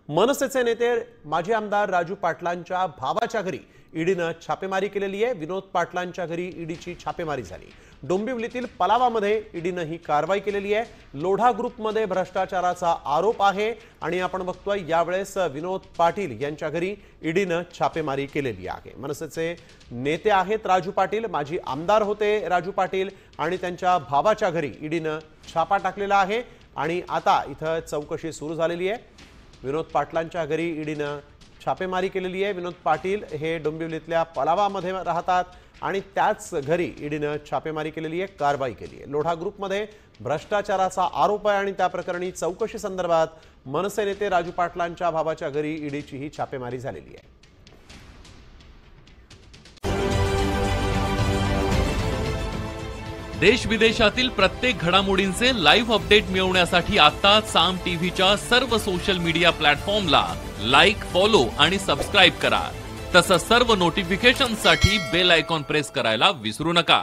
मनसेचे नेते माजी आमदार राजू पाटलांच्या भावाच्या घरी ईडीने छापेमारी केलेली आहे। विनोद पाटलांच्या घरी ईडीची छापेमारी झाली। डोंबिवलीतील पलावामध्ये ईडीने ही कारवाई केलेली आहे। लोढा ग्रुपमध्ये भ्रष्टाचाराचा आरोप आहे आणि आपण बघतोय यावेळेस विनोद पाटील यांच्या घरी ईडीने छापेमारी केलेली आहे। मनसेचे नेते आहेत राजू पाटील, माजी आमदार होते राजू पाटील आणि त्यांच्या भावाच्या घरी ईडीने छापा टाकलेला आहे आणि आता इथं चौकशी सुरू झालेली आहे। विनोद पाटलांच्या घरी ईडीने छापेमारी केलेली आहे। विनोद पाटील हे डोंबिवलीतल्या पलावामध्ये राहतात आणि त्याच घरी ईडीने छापेमारी केलेली आहे, कारवाई केली आहे। लोढा ग्रुपमध्ये भ्रष्टाचाराचा आरोप आहे आणि त्या प्रकरणी चौकशी संदर्भात मनसे नेते राजू पाटलांच्या भावाच्या घरी ईडीची ही छापेमारी झालेली आहे। देश विदेशातील प्रत्येक घडामोडींचे लाईव्ह अपडेट मिळवण्यासाठी आता साम टीव्हीच्या सर्व सोशल मीडिया प्लॅटफॉर्मला लाईक, फॉलो आणि सबस्क्राईब करा। तसंच सर्व नोटिफिकेशनसाठी बेल आयकॉन प्रेस करायला विसरू नका।